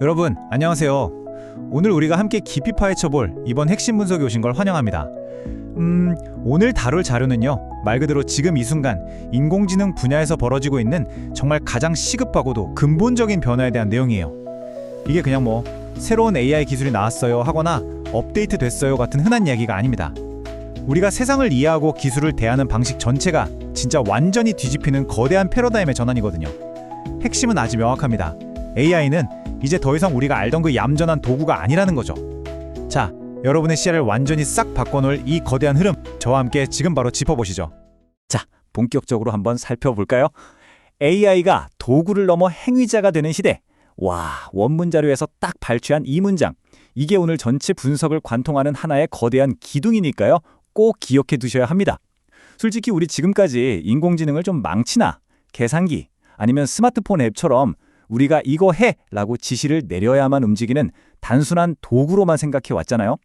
여러분, 안녕하세요. 오늘 우리가 함께 깊이 파헤쳐볼 이번 핵심 분석에 오신 걸 환영합니다. 오늘 다룰 자료는요, 말 그대로 지금 이 순간 인공지능 분야에서 벌어지고 있는 정말 가장 시급하고도 근본적인 변화에 대한 내용이에요. 이게 그냥 새로운 AI 기술이 나왔어요 하거나 업데이트 됐어요 같은 흔한 이야기가 아닙니다. 우리가 세상을 이해하고 기술을 대하는 방식 전체가 진짜 완전히 뒤집히는 거대한 패러다임의 전환이거든요. 핵심은 아주 명확합니다. AI는 이제 더 이상 우리가 알던 그 얌전한 도구가 아니라는 거죠. 자, 여러분의 시야를 완전히 싹 바꿔놓을 이 거대한 흐름, 저와 함께 지금 바로 짚어보시죠. 자, 본격적으로 한번 살펴볼까요? AI가 도구를 넘어 행위자가 되는 시대. 와, 원문 자료에서 딱 발췌한 이 문장. 이게 오늘 전체 분석을 관통하는 하나의 거대한 기둥이니까요. 꼭 기억해 두셔야 합니다. 솔직히 우리 지금까지 인공지능을 좀 망치나 계산기 아니면 스마트폰 앱처럼 우리가 이거 해! 라고 지시를 내려야만 움직이는 단순한 도구로만 생각해 왔잖아요.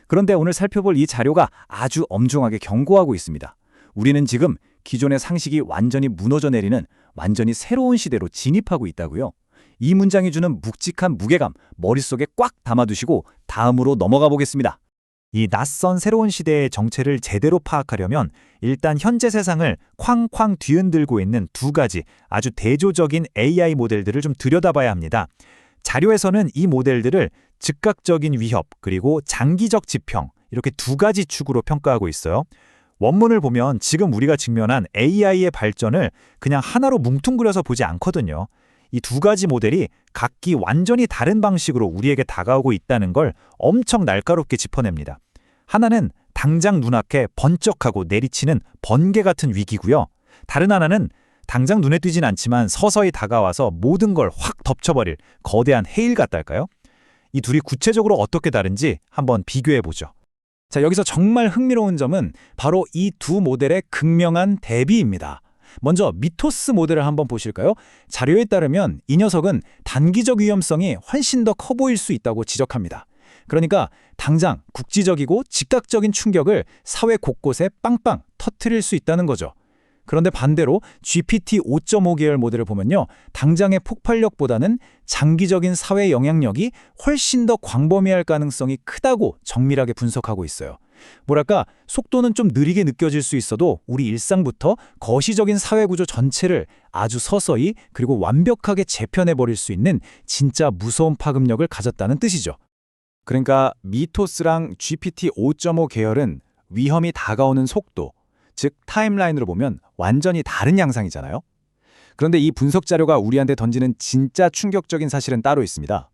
그런데 오늘 살펴볼 이 자료가 아주 엄중하게 경고하고 있습니다. 우리는 지금 기존의 상식이 완전히 무너져 내리는 완전히 새로운 시대로 진입하고 있다고요. 이 문장이 주는 묵직한 무게감, 머릿속에 꽉 담아두시고 다음으로 넘어가 보겠습니다. 이 낯선 새로운 시대의 정체를 제대로 파악하려면 일단 현재 세상을 쾅쾅 뒤흔들고 있는 두 가지 아주 대조적인 AI 모델들을 좀 들여다봐야 합니다. 자료에서는 이 모델들을 즉각적인 위협 그리고 장기적 지평 이렇게 두 가지 축으로 평가하고 있어요. 원문을 보면 지금 우리가 직면한 AI의 발전을 그냥 하나로 뭉뚱그려서 보지 않거든요. 이 두 가지 모델이 각기 완전히 다른 방식으로 우리에게 다가오고 있다는 걸 엄청 날카롭게 짚어냅니다. 하나는 당장 눈앞에 번쩍하고 내리치는 번개 같은 위기고요. 다른 하나는 당장 눈에 띄진 않지만 서서히 다가와서 모든 걸 확 덮쳐버릴 거대한 해일 같달까요? 이 둘이 구체적으로 어떻게 다른지 한번 비교해보죠. 자, 여기서 정말 흥미로운 점은 바로 이 두 모델의 극명한 대비입니다. 먼저 미토스 모델을 한번 보실까요? 자료에 따르면 이 녀석은 단기적 위험성이 훨씬 더 커 보일 수 있다고 지적합니다. 그러니까 당장 국지적이고 즉각적인 충격을 사회 곳곳에 빵빵 터뜨릴 수 있다는 거죠. 그런데 반대로 GPT 5.5 계열 모델을 보면요, 당장의 폭발력보다는 장기적인 사회 영향력이 훨씬 더 광범위할 가능성이 크다고 정밀하게 분석하고 있어요. 뭐랄까, 속도는 좀 느리게 느껴질 수 있어도 우리 일상부터 거시적인 사회구조 전체를 아주 서서히 그리고 완벽하게 재편해버릴 수 있는 진짜 무서운 파급력을 가졌다는 뜻이죠. 그러니까 미토스랑 GPT 5.5 계열은 위험이 다가오는 속도, 즉 타임라인으로 보면 완전히 다른 양상이잖아요. 그런데 이 분석 자료가 우리한테 던지는 진짜 충격적인 사실은 따로 있습니다.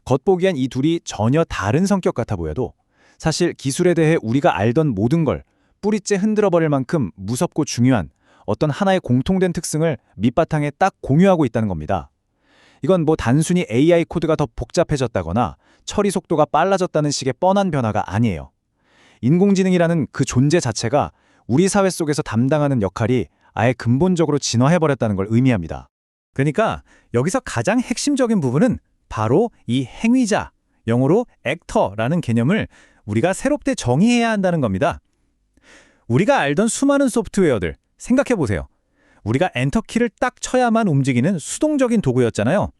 겉보기엔 이 둘이 전혀 다른 성격 같아 보여도 사실 기술에 대해 우리가 알던 모든 걸 뿌리째 흔들어버릴 만큼 무섭고 중요한 어떤 하나의 공통된 특성을 밑바탕에 딱 공유하고 있다는 겁니다. 이건 단순히 AI 코드가 더 복잡해졌다거나 처리 속도가 빨라졌다는 식의 뻔한 변화가 아니에요. 인공지능이라는 그 존재 자체가 우리 사회 속에서 담당하는 역할이 아예 근본적으로 진화해버렸다는 걸 의미합니다. 그러니까 여기서 가장 핵심적인 부분은 바로 이 행위자, 영어로 액터라는 개념을 우리가 새롭게 정의해야 한다는 겁니다. 우리가 알던 수많은 소프트웨어들 생각해보세요. 우리가 엔터키를 딱 쳐야만 움직이는 수동적인 도구였잖아요.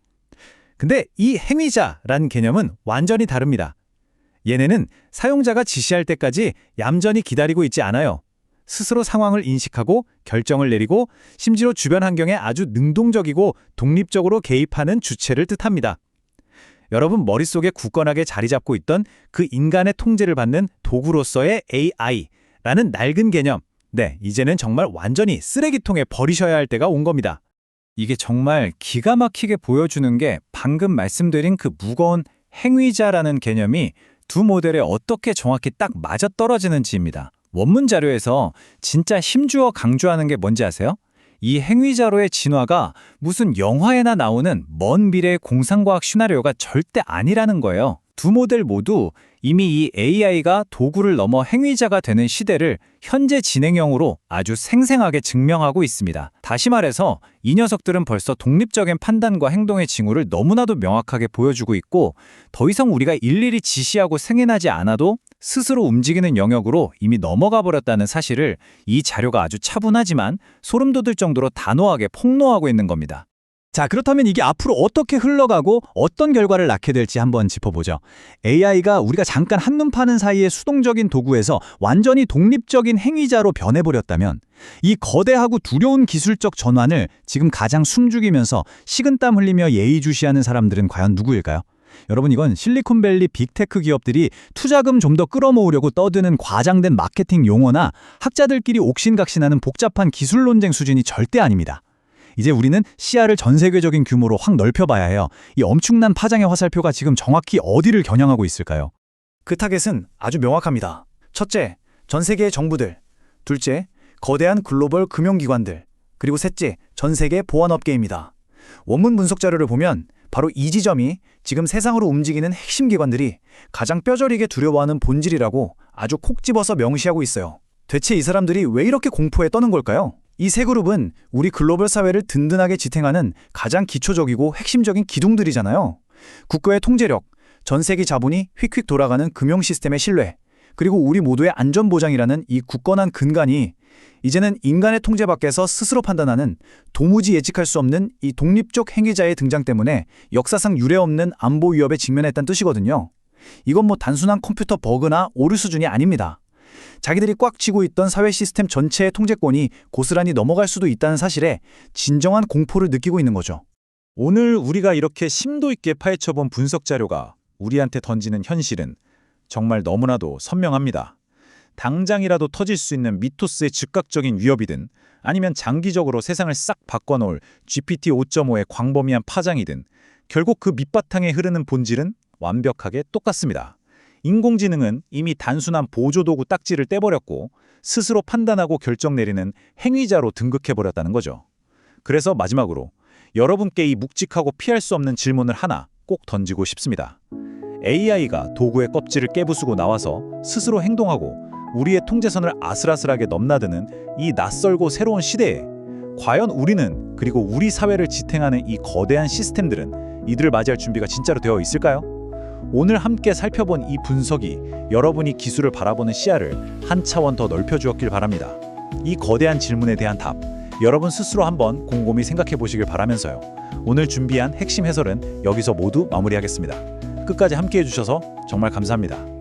근데 이 행위자라는 개념은 완전히 다릅니다. 얘네는 사용자가 지시할 때까지 얌전히 기다리고 있지 않아요. 스스로 상황을 인식하고 결정을 내리고 심지어 주변 환경에 아주 능동적이고 독립적으로 개입하는 주체를 뜻합니다. 여러분 머릿속에 굳건하게 자리 잡고 있던 그 인간의 통제를 받는 도구로서의 AI라는 낡은 개념, 이제는 정말 완전히 쓰레기통에 버리셔야 할 때가 온 겁니다. 이게 정말 기가 막히게 보여주는 게 방금 말씀드린 그 무거운 행위자라는 개념이 두 모델에 어떻게 정확히 딱 맞아떨어지는지입니다. 원문 자료에서 진짜 힘주어 강조하는 게 뭔지 아세요? 이 행위자로의 진화가 무슨 영화에나 나오는 먼 미래의 공상과학 시나리오가 절대 아니라는 거예요. 두 모델 모두 이미 이 AI가 도구를 넘어 행위자가 되는 시대를 현재 진행형으로 아주 생생하게 증명하고 있습니다. 다시 말해서 이 녀석들은 벌써 독립적인 판단과 행동의 징후를 너무나도 명확하게 보여주고 있고 더 이상 우리가 일일이 지시하고 승인하지 않아도 스스로 움직이는 영역으로 이미 넘어가 버렸다는 사실을 이 자료가 아주 차분하지만 소름 돋을 정도로 단호하게 폭로하고 있는 겁니다. 자, 그렇다면 이게 앞으로 어떻게 흘러가고 어떤 결과를 낳게 될지 한번 짚어보죠. AI가 우리가 잠깐 한눈 파는 사이에 수동적인 도구에서 완전히 독립적인 행위자로 변해버렸다면 이 거대하고 두려운 기술적 전환을 지금 가장 숨죽이면서 식은땀 흘리며 예의주시하는 사람들은 과연 누구일까요? 여러분, 이건 실리콘밸리 빅테크 기업들이 투자금 좀 더 끌어모으려고 떠드는 과장된 마케팅 용어나 학자들끼리 옥신각신하는 복잡한 기술 논쟁 수준이 절대 아닙니다. 이제 우리는 시야를 전 세계적인 규모로 확 넓혀봐야 해요. 이 엄청난 파장의 화살표가 지금 정확히 어디를 겨냥하고 있을까요? 그 타겟은 아주 명확합니다. 첫째, 전 세계의 정부들. 둘째, 거대한 글로벌 금융기관들. 그리고 셋째, 전 세계 보안업계입니다. 원문 분석 자료를 보면 바로 이 지점이 지금 세상으로 움직이는 핵심 기관들이 가장 뼈저리게 두려워하는 본질이라고 아주 콕 집어서 명시하고 있어요. 대체 이 사람들이 왜 이렇게 공포에 떠는 걸까요? 이 세 그룹은 우리 글로벌 사회를 든든하게 지탱하는 가장 기초적이고 핵심적인 기둥들이잖아요. 국가의 통제력, 전 세계 자본이 휙휙 돌아가는 금융 시스템의 신뢰, 그리고 우리 모두의 안전보장이라는 이 굳건한 근간이 이제는 인간의 통제 밖에서 스스로 판단하는 도무지 예측할 수 없는 이 독립적 행위자의 등장 때문에 역사상 유례없는 안보 위협에 직면했다는 뜻이거든요. 이건 뭐 단순한 컴퓨터 버그나 오류 수준이 아닙니다. 자기들이 꽉 쥐고 있던 사회 시스템 전체의 통제권이 고스란히 넘어갈 수도 있다는 사실에 진정한 공포를 느끼고 있는 거죠. 오늘 우리가 이렇게 심도 있게 파헤쳐본 분석 자료가 우리한테 던지는 현실은 정말 너무나도 선명합니다. 당장이라도 터질 수 있는 미토스의 즉각적인 위협이든 아니면 장기적으로 세상을 싹 바꿔놓을 GPT 5.5의 광범위한 파장이든 결국 그 밑바탕에 흐르는 본질은 완벽하게 똑같습니다. 인공지능은 이미 단순한 보조도구 딱지를 떼버렸고 스스로 판단하고 결정 내리는 행위자로 등극해버렸다는 거죠. 그래서 마지막으로 여러분께 이 묵직하고 피할 수 없는 질문을 하나 꼭 던지고 싶습니다. AI가 도구의 껍질을 깨부수고 나와서 스스로 행동하고 우리의 통제선을 아슬아슬하게 넘나드는 이 낯설고 새로운 시대에 과연 우리는 그리고 우리 사회를 지탱하는 이 거대한 시스템들은 이들을 맞이할 준비가 진짜로 되어 있을까요? 오늘 함께 살펴본 이 분석이 여러분이 기술을 바라보는 시야를 한 차원 더 넓혀주었길 바랍니다. 이 거대한 질문에 대한 답, 여러분 스스로 한번 곰곰이 생각해 보시길 바라면서요. 오늘 준비한 핵심 해설은 여기서 모두 마무리하겠습니다. 끝까지 함께 해주셔서 정말 감사합니다.